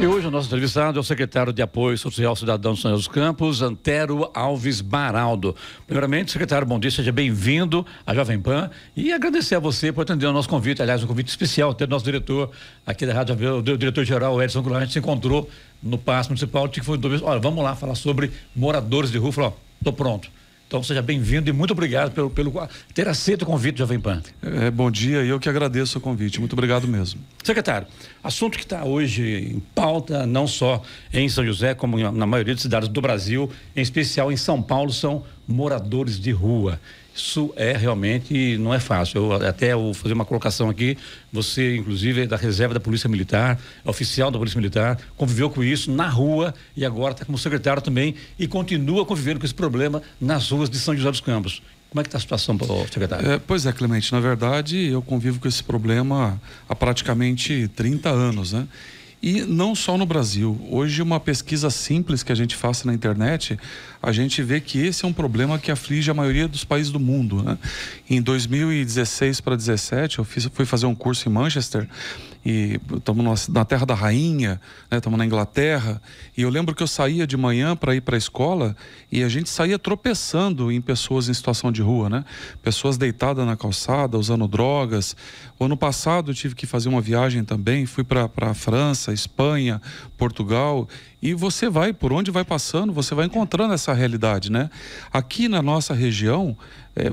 E hoje o nosso entrevistado é o secretário de Apoio Social Cidadão de São José dos Campos, Antero Alves Baraldo. Primeiramente, secretário, bom dia, seja bem-vindo à Jovem Pan e agradecer a você por atender o nosso convite, aliás, um convite especial, ter o nosso diretor aqui da Rádio, o diretor-geral, Edson Goulart, a gente se encontrou no Paço Municipal, que foi olha, vamos lá falar sobre moradores de rua, falou, ó, tô pronto. Então seja bem-vindo e muito obrigado pelo ter aceito o convite do Jovem Pan. Bom dia e eu que agradeço o convite. Muito obrigado mesmo. Secretário, assunto que está hoje em pauta, não só em São José, como na maioria das cidades do Brasil, em especial em São Paulo, são moradores de rua. Isso realmente não é fácil. Eu vou fazer uma colocação aqui. Você, inclusive, é da reserva da Polícia Militar, é oficial da Polícia Militar, conviveu com isso na rua e agora está como secretário também e continua convivendo com esse problema nas ruas de São José dos Campos. Como é que está a situação, secretário? Pois é, Clemente, na verdade eu convivo com esse problema há praticamente 30 anos, né? E não só no Brasil. Hoje, uma pesquisa simples que a gente faça na internet, a gente vê que esse é um problema que aflige a maioria dos países do mundo, né? Em 2016 para 2017, eu fui fazer um curso em Manchester e estamos na Terra da Rainha, né? Estamos na Inglaterra, e eu lembro que eu saía de manhã para ir para a escola e a gente saía tropeçando em pessoas em situação de rua, né? Pessoas deitadas na calçada, usando drogas. O ano passado eu tive que fazer uma viagem também, fui para a França, Espanha, Portugal, e você vai, por onde vai passando, você vai encontrando essa realidade, né? Aqui na nossa região,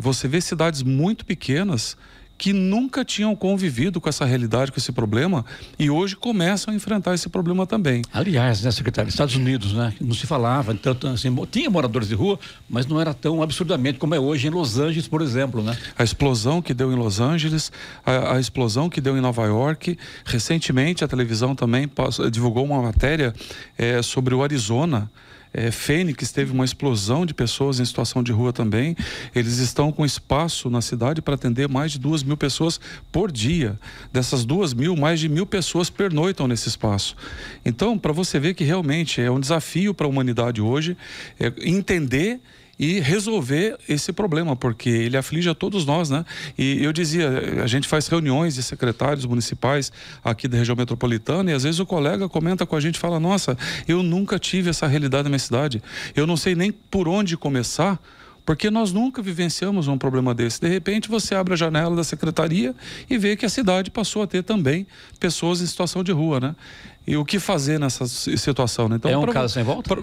você vê cidades muito pequenas que nunca tinham convivido com essa realidade, com esse problema, e hoje começam a enfrentar esse problema também. Aliás, né, secretário, Estados Unidos, né, não se falava, tanto assim, tinha moradores de rua, mas não era tão absurdamente como é hoje em Los Angeles, por exemplo, né? A explosão que deu em Los Angeles, a explosão que deu em Nova York, recentemente a televisão também divulgou uma matéria sobre o Arizona. Fênix teve uma explosão de pessoas em situação de rua também. Eles estão com espaço na cidade para atender mais de 2.000 pessoas por dia. Dessas 2.000, mais de 1.000 pessoas pernoitam nesse espaço. Então, para você ver que realmente é um desafio para a humanidade hoje entender e resolver esse problema, porque ele aflige a todos nós, né? E eu dizia, a gente faz reuniões de secretários municipais aqui da região metropolitana e às vezes o colega comenta com a gente e fala, nossa, eu nunca tive essa realidade na minha cidade, eu não sei nem por onde começar, porque nós nunca vivenciamos um problema desse. De repente você abre a janela da secretaria e vê que a cidade passou a ter também pessoas em situação de rua, né? E o que fazer nessa situação, né? Então, é um caso sem volta?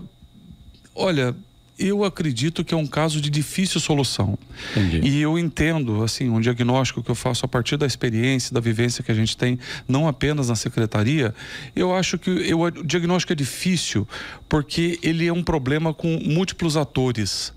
Olha, eu acredito que é um caso de difícil solução. Entendi. E eu entendo, assim, um diagnóstico que eu faço a partir da experiência, da vivência que a gente tem, não apenas na secretaria. Eu acho que o diagnóstico é difícil porque ele é um problema com múltiplos atores.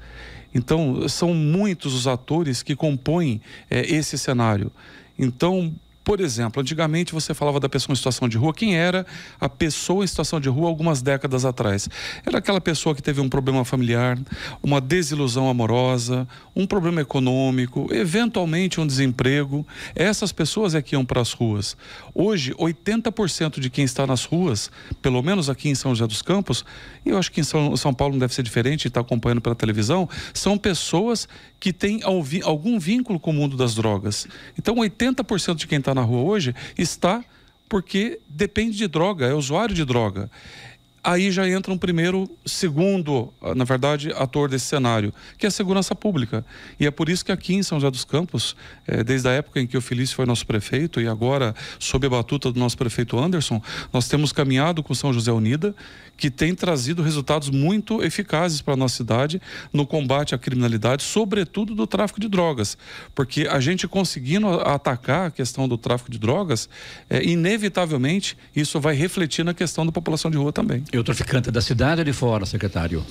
Então, são muitos os atores que compõem esse cenário. Então, por exemplo, antigamente você falava da pessoa em situação de rua. Quem era a pessoa em situação de rua algumas décadas atrás? Era aquela pessoa que teve um problema familiar, uma desilusão amorosa, um problema econômico, eventualmente um desemprego. Essas pessoas é que iam para as ruas. Hoje, 80% de quem está nas ruas, pelo menos aqui em São José dos Campos, e eu acho que em São Paulo não deve ser diferente, está acompanhando pela televisão, são pessoas que têm algum vínculo com o mundo das drogas. Então, 80% de quem está na rua hoje está porque depende de droga, é usuário de droga. Aí já entra segundo, na verdade, ator desse cenário, que é a segurança pública. E é por isso que aqui em São José dos Campos, desde a época em que o Felício foi nosso prefeito e agora, sob a batuta do nosso prefeito Anderson, nós temos caminhado com São José Unida, que tem trazido resultados muito eficazes para a nossa cidade no combate à criminalidade, sobretudo do tráfico de drogas. Porque a gente conseguindo atacar a questão do tráfico de drogas, inevitavelmente isso vai refletir na questão da população de rua também. E o traficante da cidade ou de fora, secretário?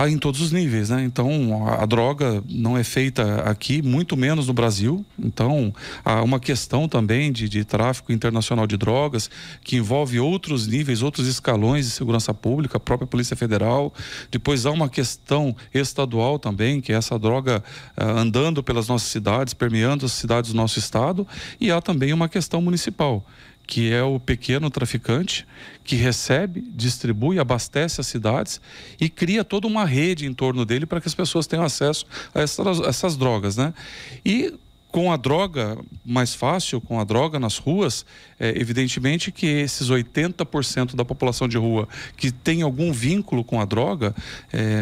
Em todos os níveis, né? Então, a droga não é feita aqui, muito menos no Brasil. Então, há uma questão também de tráfico internacional de drogas, que envolve outros níveis, outros escalões de segurança pública, a própria Polícia Federal. Depois há uma questão estadual também, que é essa droga andando pelas nossas cidades, permeando as cidades do nosso estado. E há também uma questão municipal, que é o pequeno traficante que recebe, distribui, abastece as cidades e cria toda uma rede em torno dele para que as pessoas tenham acesso a essas drogas, né? E Com a droga mais fácil, com a droga nas ruas, evidentemente que esses 80% da população de rua que tem algum vínculo com a droga,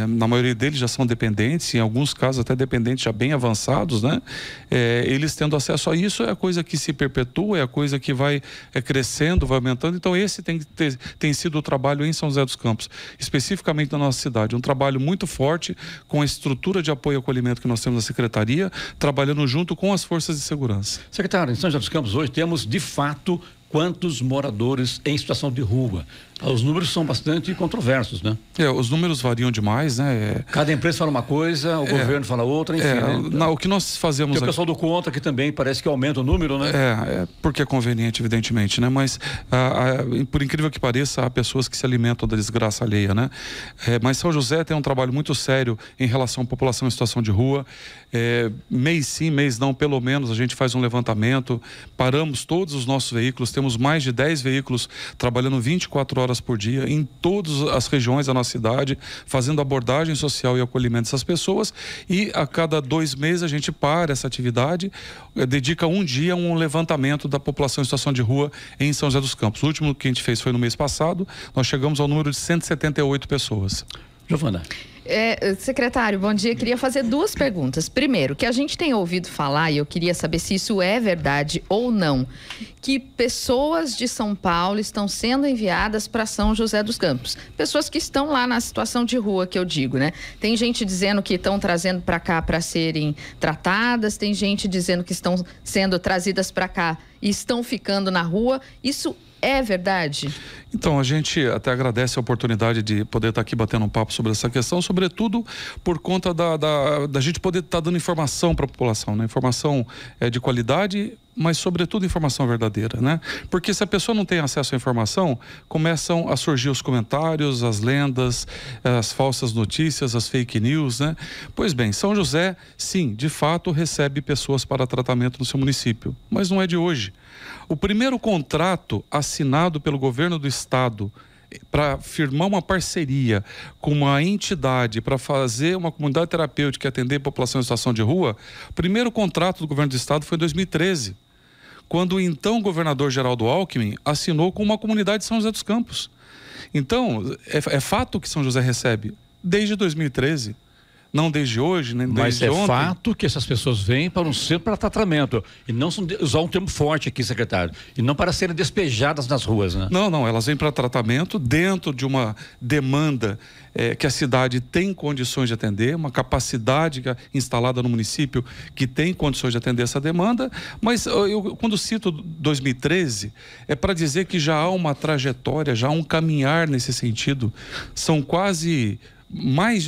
na maioria deles já são dependentes, em alguns casos até dependentes já bem avançados, né? Eles tendo acesso a isso é a coisa que se perpetua, é a coisa que vai crescendo, vai aumentando. Então esse tem sido o trabalho em São José dos Campos, especificamente na nossa cidade. Um trabalho muito forte com a estrutura de apoio e acolhimento que nós temos na Secretaria, trabalhando junto com as forças de segurança. Secretário, em São José dos Campos hoje temos, de fato, quantos moradores em situação de rua? Os números são bastante controversos, né? Os números variam demais, né? Cada empresa fala uma coisa, o governo fala outra, enfim. Né? O que nós fazemos... Tem o pessoal do contra que também parece que aumenta o número, né? Porque é conveniente, evidentemente, né? Mas, por incrível que pareça, há pessoas que se alimentam da desgraça alheia, né? Mas São José tem um trabalho muito sério em relação à população em situação de rua. Mês sim, mês não, pelo menos, a gente faz um levantamento, paramos todos os nossos veículos, temos mais de 10 veículos trabalhando 24 horas por dia em todas as regiões da nossa cidade, fazendo abordagem social e acolhimento dessas pessoas, e a cada 2 meses a gente para essa atividade, dedica um dia a um levantamento da população em situação de rua em São José dos Campos. O último que a gente fez foi no mês passado, nós chegamos ao número de 178 pessoas. Giovana. Secretário, bom dia. Queria fazer 2 perguntas. Primeiro, que a gente tem ouvido falar, e eu queria saber se isso é verdade ou não, que pessoas de São Paulo estão sendo enviadas para São José dos Campos. Pessoas que estão lá na situação de rua, que eu digo, né? Tem gente dizendo que estão trazendo para cá para serem tratadas, tem gente dizendo que estão sendo trazidas para cá e estão ficando na rua. Isso é verdade? Então, a gente até agradece a oportunidade de poder estar aqui batendo um papo sobre essa questão, sobretudo por conta da gente poder estar dando informação para a população, né? Informação de qualidade, mas sobretudo informação verdadeira, né? Porque se a pessoa não tem acesso à informação, começam a surgir os comentários, as lendas, as falsas notícias, as fake news, né? Pois bem, São José, sim, de fato recebe pessoas para tratamento no seu município, mas não é de hoje. O primeiro contrato assinado pelo governo do estado para firmar uma parceria com uma entidade para fazer uma comunidade terapêutica e atender a população em situação de rua, o primeiro contrato do governo do estado foi em 2013, quando o então governador Geraldo Alckmin assinou com uma comunidade de São José dos Campos. Então, é fato que São José recebe desde 2013. Não desde hoje, nem desde ontem. Mas é fato que essas pessoas vêm para um centro para tratamento. E não usar um termo forte aqui, secretário. E não para serem despejadas nas ruas, né? Não. Elas vêm para tratamento dentro de uma demanda que a cidade tem condições de atender, uma capacidade instalada no município que tem condições de atender essa demanda. Mas eu, quando cito 2013, é para dizer que já há uma trajetória, já há um caminhar nesse sentido. São quase...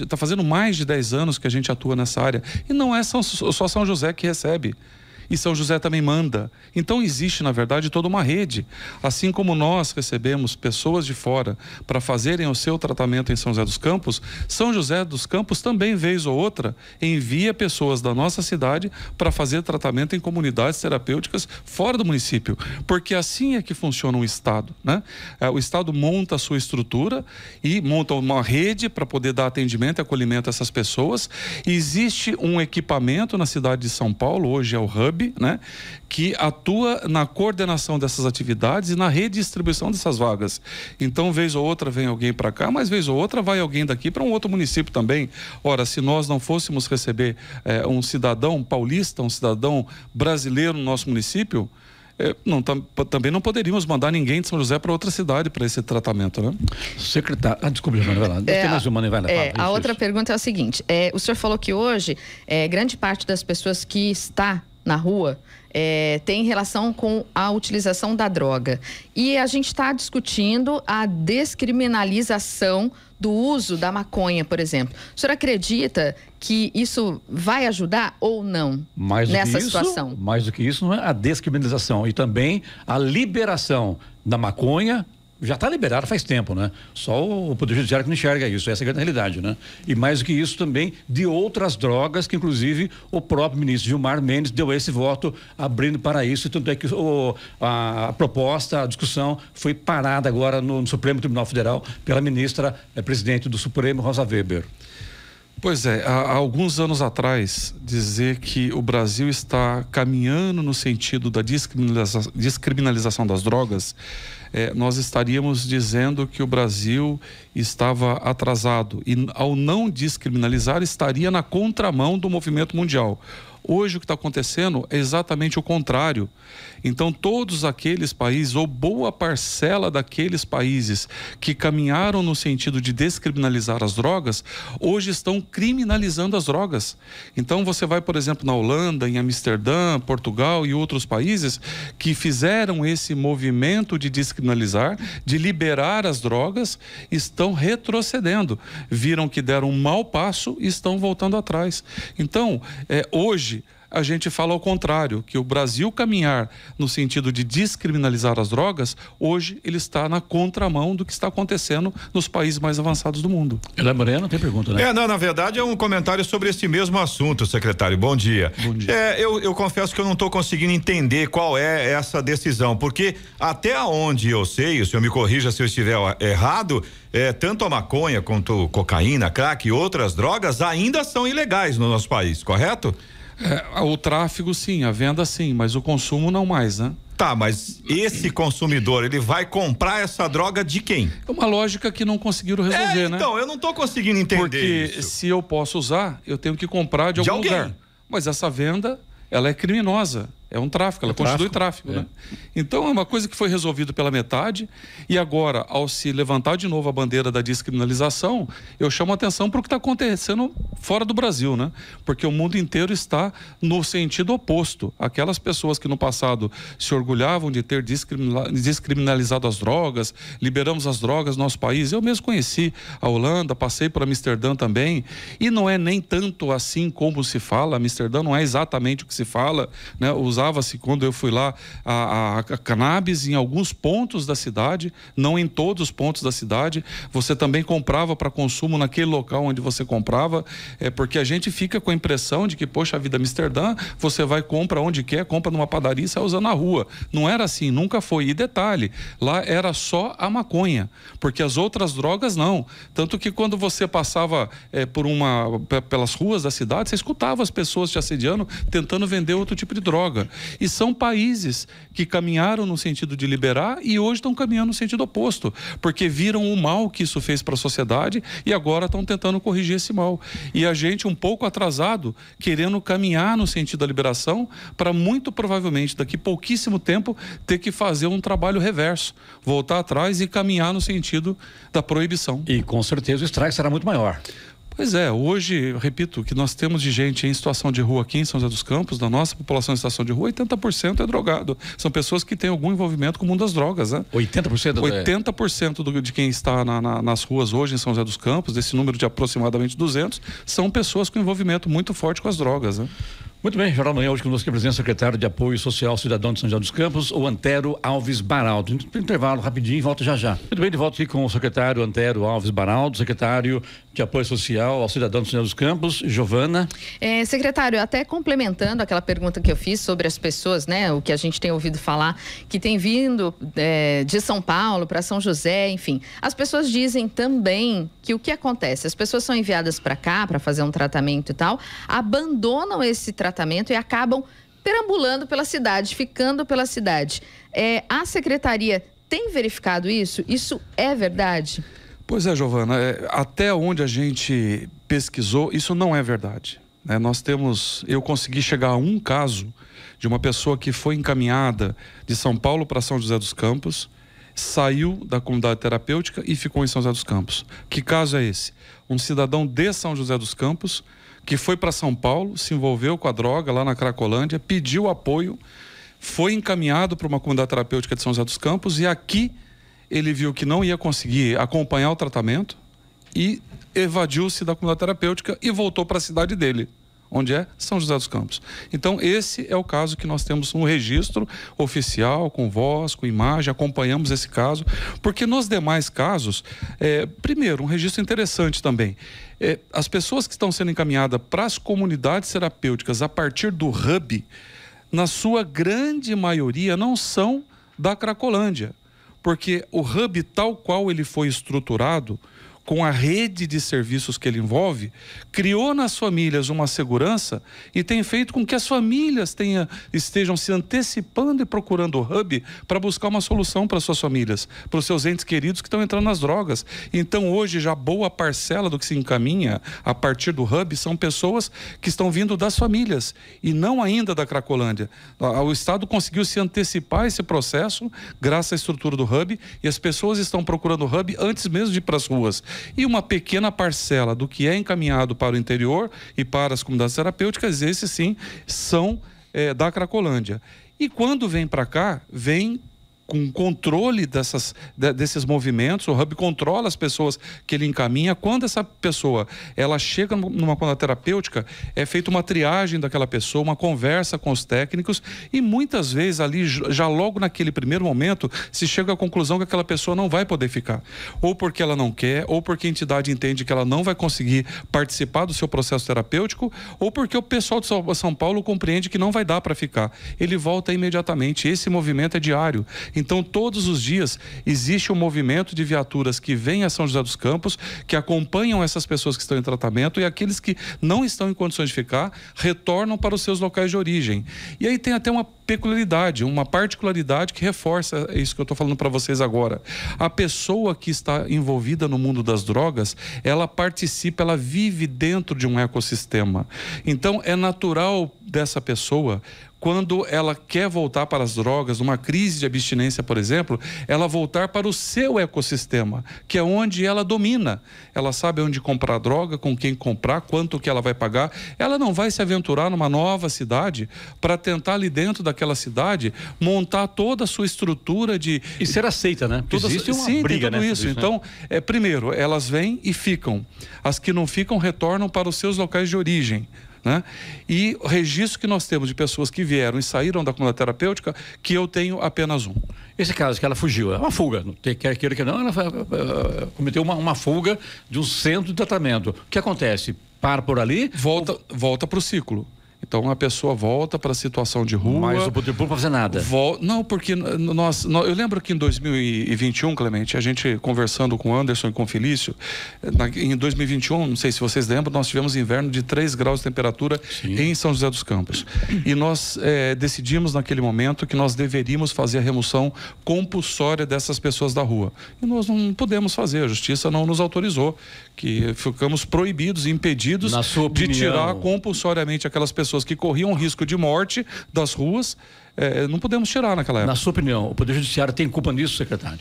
está fazendo mais de 10 anos que a gente atua nessa área. E não é só São José que recebe. E São José também manda. Então existe, na verdade, toda uma rede. Assim como nós recebemos pessoas de fora para fazerem o seu tratamento em São José dos Campos, São José dos Campos também, vez ou outra, envia pessoas da nossa cidade para fazer tratamento em comunidades terapêuticas fora do município. Porque assim é que funciona um Estado, né? O Estado monta a sua estrutura e monta uma rede para poder dar atendimento e acolhimento a essas pessoas. E existe um equipamento na cidade de São Paulo, hoje é o Hub, né, que atua na coordenação dessas atividades e na redistribuição dessas vagas. Então, vez ou outra vem alguém para cá, mas vez ou outra vai alguém daqui para um outro município também. Ora, se nós não fôssemos receber um cidadão paulista, um cidadão brasileiro no nosso município, também não poderíamos mandar ninguém de São José para outra cidade para esse tratamento, né? Secretário, desculpe, Giovana, vai lá. Tem mais uma, vai lá. A outra pergunta é o seguinte, o senhor falou que hoje grande parte das pessoas que está na rua tem relação com a utilização da droga. E a gente está discutindo a descriminalização do uso da maconha, por exemplo. O senhor acredita que isso vai ajudar ou não nessa situação? Mais do que isso, não é a descriminalização e também a liberação da maconha. Já está liberado faz tempo, né? Só o Poder Judiciário que não enxerga isso, essa é a grande realidade, né? E mais do que isso também de outras drogas que inclusive o próprio ministro Gilmar Mendes deu esse voto abrindo para isso, e tanto é que a proposta, a discussão foi parada agora no Supremo Tribunal Federal pela ministra presidente do Supremo, Rosa Weber. Pois é, há alguns anos atrás, dizer que o Brasil está caminhando no sentido da descriminalização das drogas, nós estaríamos dizendo que o Brasil estava atrasado e, ao não descriminalizar, estaria na contramão do movimento mundial. Hoje o que está acontecendo é exatamente o contrário. Então todos aqueles países, ou boa parcela daqueles países que caminharam no sentido de descriminalizar as drogas, hoje estão criminalizando as drogas. Então você vai, por exemplo, na Holanda, em Amsterdã, Portugal e outros países que fizeram esse movimento de descriminalizar, de liberar as drogas, estão retrocedendo. Viram que deram um mau passo e estão voltando atrás. Então, hoje a gente fala ao contrário, que o Brasil caminhar no sentido de descriminalizar as drogas, hoje ele está na contramão do que está acontecendo nos países mais avançados do mundo. Ela Moreno tem pergunta, né? Não, na verdade é um comentário sobre esse mesmo assunto, secretário. Bom dia. Bom dia. Eu confesso que eu não estou conseguindo entender qual é essa decisão, porque até onde eu sei, o senhor me corrija se eu estiver errado, tanto a maconha quanto cocaína, crack e outras drogas ainda são ilegais no nosso país, correto? O tráfigo sim, a venda sim, mas o consumo não mais, né? Tá, mas esse consumidor, ele vai comprar essa droga de quem? É uma lógica que não conseguiram resolver, né? Então, eu não tô conseguindo entender porque isso. Se eu posso usar, eu tenho que comprar de algum lugar. Mas essa venda, ela é criminosa. É um tráfico, ela constitui tráfico, né? Então é uma coisa que foi resolvida pela metade e agora, ao se levantar de novo a bandeira da descriminalização, eu chamo a atenção para o que está acontecendo fora do Brasil, né? Porque o mundo inteiro está no sentido oposto. Aquelas pessoas que no passado se orgulhavam de ter descriminalizado as drogas, liberamos as drogas no nosso país. Eu mesmo conheci a Holanda, passei por Amsterdã também, e não é nem tanto assim como se fala. Amsterdã não é exatamente o que se fala, né? Usava-se, quando eu fui lá, a cannabis em alguns pontos da cidade, não em todos os pontos da cidade. Você também comprava para consumo naquele local onde você comprava, porque a gente fica com a impressão de que, poxa vida, Amsterdã, você vai, compra onde quer, compra numa padaria e sai usando na rua. Não era assim, nunca foi. E detalhe, lá era só a maconha, porque as outras drogas não. Tanto que quando você passava pelas ruas da cidade, você escutava as pessoas te assediando, tentando vender outro tipo de droga. E são países que caminharam no sentido de liberar e hoje estão caminhando no sentido oposto, porque viram o mal que isso fez para a sociedade e agora estão tentando corrigir esse mal. E a gente, um pouco atrasado, querendo caminhar no sentido da liberação, para muito provavelmente, daqui pouquíssimo tempo, ter que fazer um trabalho reverso, voltar atrás e caminhar no sentido da proibição. E com certeza o estrago será muito maior. Pois é, hoje, eu repito, que nós temos de gente em situação de rua aqui em São José dos Campos, da nossa população em situação de rua, 80% é drogado. São pessoas que têm algum envolvimento com o mundo das drogas, né? 80%? 80% de quem está nas ruas hoje em São José dos Campos, desse número de aproximadamente 200, são pessoas com envolvimento muito forte com as drogas, né? Muito bem, Jornal Manhã, hoje conosco aqui o secretário de Apoio Social Cidadão de São José dos Campos, o Antero Alves Baraldo. Intervalo rapidinho e volto já. Muito bem, de volta aqui com o secretário Antero Alves Baraldo, secretário de Apoio Social ao Cidadão de São José dos Campos, Giovana. Secretário, até complementando aquela pergunta que eu fiz sobre as pessoas, né, o que a gente tem ouvido falar, que tem vindo de São Paulo para São José, enfim. As pessoas dizem também que o que acontece? As pessoas são enviadas para cá para fazer um tratamento e tal, abandonam esse tratamento e acabam perambulando pela cidade, ficando pela cidade. A secretaria tem verificado isso? Isso é verdade? Pois é, Giovana, até onde a gente pesquisou, isso não é verdade. Eu consegui chegar a um caso de uma pessoa que foi encaminhada de São Paulo para São José dos Campos, saiu da comunidade terapêutica e ficou em São José dos Campos. Que caso é esse? Um cidadão de São José dos Campos que foi para São Paulo, se envolveu com a droga lá na Cracolândia, pediu apoio, foi encaminhado para uma comunidade terapêutica de São José dos Campos e aqui ele viu que não ia conseguir acompanhar o tratamento e evadiu-se da comunidade terapêutica e voltou para a cidade dele, onde é São José dos Campos. Então esse é o caso que nós temos um registro oficial, com voz, com imagem, acompanhamos esse caso, porque nos demais casos, primeiro, um registro interessante também, as pessoas que estão sendo encaminhadas para as comunidades terapêuticas a partir do hub, na sua grande maioria não são da Cracolândia, porque o hub tal qual ele foi estruturado, com a rede de serviços que ele envolve, criou nas famílias uma segurança e tem feito com que as famílias estejam se antecipando e procurando o Hub para buscar uma solução para suas famílias, para os seus entes queridos que estão entrando nas drogas. Então, hoje, já boa parcela do que se encaminha a partir do Hub são pessoas que estão vindo das famílias e não ainda da Cracolândia. O Estado conseguiu se antecipar esse processo graças à estrutura do Hub e as pessoas estão procurando o Hub antes mesmo de ir para as ruas. E uma pequena parcela do que é encaminhado para o interior e para as comunidades terapêuticas, esses sim são da Cracolândia. E quando vem para cá, vem com controle desses movimentos. O Hub controla as pessoas que ele encaminha. Quando essa pessoa ela chega numa comunidade terapêutica, é feita uma triagem daquela pessoa, uma conversa com os técnicos e muitas vezes ali, já logo naquele primeiro momento, se chega à conclusão que aquela pessoa não vai poder ficar. Ou porque ela não quer, ou porque a entidade entende que ela não vai conseguir participar do seu processo terapêutico, ou porque o pessoal de São Paulo compreende que não vai dar para ficar. Ele volta imediatamente. Esse movimento é diário. Então, todos os dias existe um movimento de viaturas que vêm a São José dos Campos, que acompanham essas pessoas que estão em tratamento e aqueles que não estão em condições de ficar, retornam para os seus locais de origem. E aí tem até uma peculiaridade, uma particularidade que reforça isso que eu estou falando para vocês agora. A pessoa que está envolvida no mundo das drogas, ela participa, ela vive dentro de um ecossistema. Então, é natural dessa pessoa, quando ela quer voltar para as drogas, numa crise de abstinência, por exemplo, ela voltar para o seu ecossistema, que é onde ela domina. Ela sabe onde comprar droga, com quem comprar, quanto que ela vai pagar. Ela não vai se aventurar numa nova cidade para tentar ali dentro daquela cidade montar toda a sua estrutura de... E ser aceita, né? Toda... Existe uma Sim, briga, tem tudo né? isso. Então, primeiro, elas vêm e ficam. As que não ficam retornam para os seus locais de origem. Né? E o registro que nós temos de pessoas que vieram e saíram da comunidade terapêutica, que eu tenho apenas um. Esse caso que ela fugiu, é uma fuga, quer queira que não, ela cometeu uma fuga de um centro de tratamento. O que acontece? Para por ali? Volta para o ciclo. Então a pessoa volta para a situação de rua. Mas o poder público não vai fazer nada. Não, porque eu lembro que em 2021, Clemente, a gente conversando com o Anderson e com o Felício, em 2021, não sei se vocês lembram, nós tivemos inverno de 3 graus de temperatura em São José dos Campos. E nós decidimos naquele momento que nós deveríamos fazer a remoção compulsória dessas pessoas da rua. E nós não pudemos fazer, a justiça não nos autorizou, que ficamos proibidos, impedidos de tirar compulsoriamente aquelas pessoas que corriam risco de morte das ruas, não podemos tirar naquela época. Na sua opinião, o Poder Judiciário tem culpa nisso, secretário?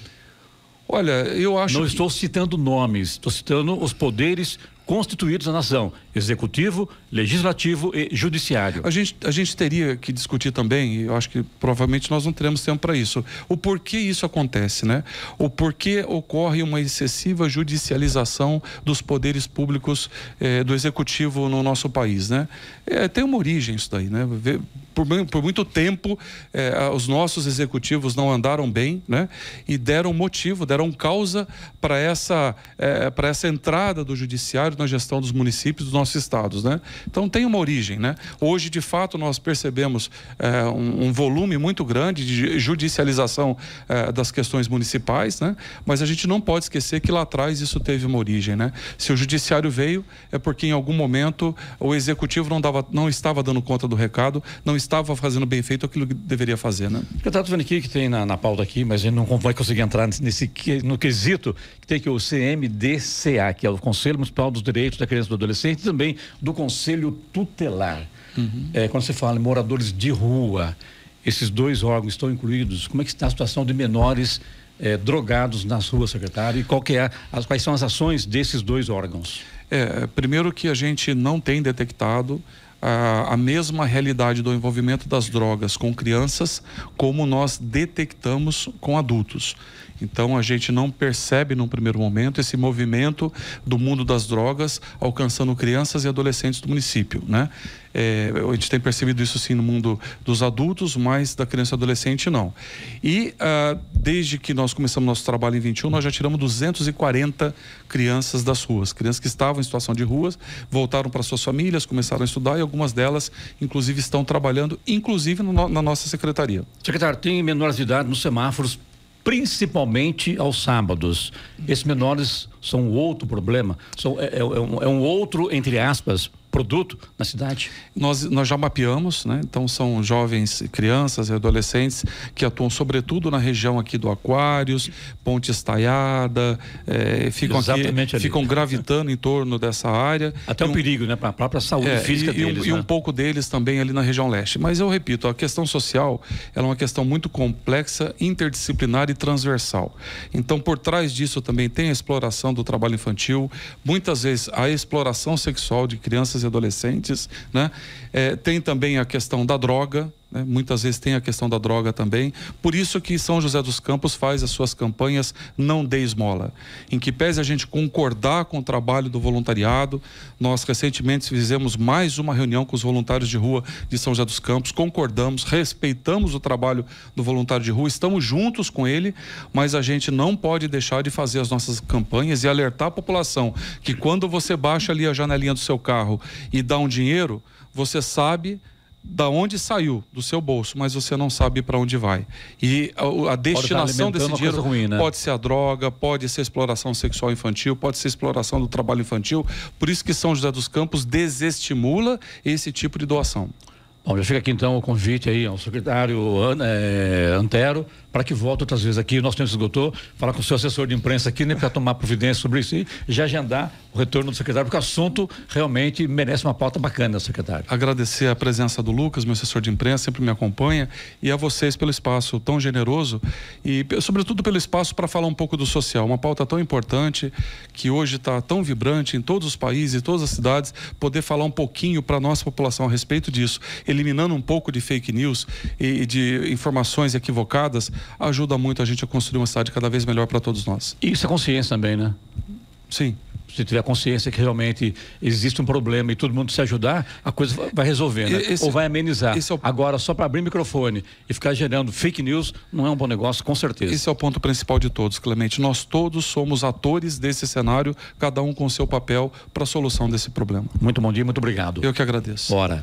Olha, eu acho Não estou citando nomes, estou citando os poderes constituídos na nação: executivo, legislativo e judiciário. A gente teria que discutir também, e eu acho que provavelmente nós não teremos tempo para isso, o porquê isso acontece, né? O porquê ocorre uma excessiva judicialização dos poderes públicos do executivo no nosso país, né? Tem uma origem isso daí, né? Por muito tempo os nossos executivos não andaram bem, né? E deram motivo, deram causa para essa entrada do judiciário na gestão dos municípios, dos nossos estados, né? Então tem uma origem, né? Hoje, de fato, nós percebemos um volume muito grande de judicialização das questões municipais, né? Mas a gente não pode esquecer que lá atrás isso teve uma origem, né? Se o judiciário veio, é porque em algum momento o executivo não estava dando conta do recado, não estava fazendo bem feito aquilo que deveria fazer, né? Eu estava vendo aqui que tem na pauta aqui, mas a gente não vai conseguir entrar no quesito, que tem aqui o CMDCA, que é o Conselho Municipal dos Direitos da Criança e do Adolescente, e também do Conselho Tutelar. Quando você fala em moradores de rua, esses dois órgãos estão incluídos? Como é que está a situação de menores drogados nas ruas, secretário? E quais são as ações desses dois órgãos? Primeiro que a gente não tem detectado a mesma realidade do envolvimento das drogas com crianças como nós detectamos com adultos. Então a gente não percebe num primeiro momento esse movimento do mundo das drogas alcançando crianças e adolescentes do município, né? A gente tem percebido isso sim no mundo dos adultos, mas da criança e adolescente não. E desde que nós começamos nosso trabalho em 21, nós já tiramos 240 crianças das ruas. Crianças que estavam em situação de ruas, voltaram para suas famílias, começaram a estudar e algumas delas, inclusive, estão trabalhando, inclusive na nossa secretaria. Secretário, tem menores de idade nos semáforos principalmente aos sábados. Esses menores são outro problema, é um outro, entre aspas, produto na cidade? Nós já mapeamos, né? Então são jovens, crianças e adolescentes que atuam sobretudo na região aqui do Aquários, Ponte Estaiada, ficam gravitando em torno dessa área. Até um perigo, né? Para a própria saúde física deles. E um pouco deles também ali na região leste. Mas eu repito, a questão social ela é uma questão muito complexa, interdisciplinar e transversal. Então por trás disso também tem a exploração do trabalho infantil, muitas vezes a exploração sexual de crianças e adolescentes, né? Tem também a questão da droga, né? Muitas vezes tem a questão da droga também. Por isso que São José dos Campos faz as suas campanhas Não Dê Esmola, em que pese a gente concordar com o trabalho do voluntariado. Nós recentemente fizemos mais uma reunião com os voluntários de rua de São José dos Campos, concordamos, respeitamos o trabalho do voluntário de rua, estamos juntos com ele, mas a gente não pode deixar de fazer as nossas campanhas e alertar a população que quando você baixa ali a janelinha do seu carro e dá um dinheiro, você sabe da onde saiu do seu bolso, mas você não sabe para onde vai. E a destinação desse dinheiro ruim, né? Pode ser a droga, pode ser exploração sexual infantil, pode ser exploração do trabalho infantil. Por isso que São José dos Campos desestimula esse tipo de doação. Bom, já fica aqui então o convite aí ao secretário Antero para que volte outras vezes aqui. Nosso tempo se esgotou. Falar com o seu assessor de imprensa aqui, né, para tomar providência sobre isso e já agendar o retorno do secretário, porque o assunto realmente merece uma pauta bacana, secretário. Agradecer a presença do Lucas, meu assessor de imprensa, sempre me acompanha, e a vocês pelo espaço tão generoso e sobretudo pelo espaço para falar um pouco do social, uma pauta tão importante que hoje está tão vibrante em todos os países, todas as cidades, poder falar um pouquinho para a nossa população a respeito disso, eliminando um pouco de fake news e de informações equivocadas, ajuda muito a gente a construir uma cidade cada vez melhor para todos nós. E isso é consciência também, né? Sim. Se tiver consciência que realmente existe um problema e todo mundo se ajudar, a coisa vai resolver, né? Ou vai amenizar. Agora, só para abrir o microfone e ficar gerando fake news, não é um bom negócio, com certeza. Esse é o ponto principal de todos, Clemente. Nós todos somos atores desse cenário, cada um com o seu papel para a solução desse problema. Muito bom dia, muito obrigado. Eu que agradeço. Bora.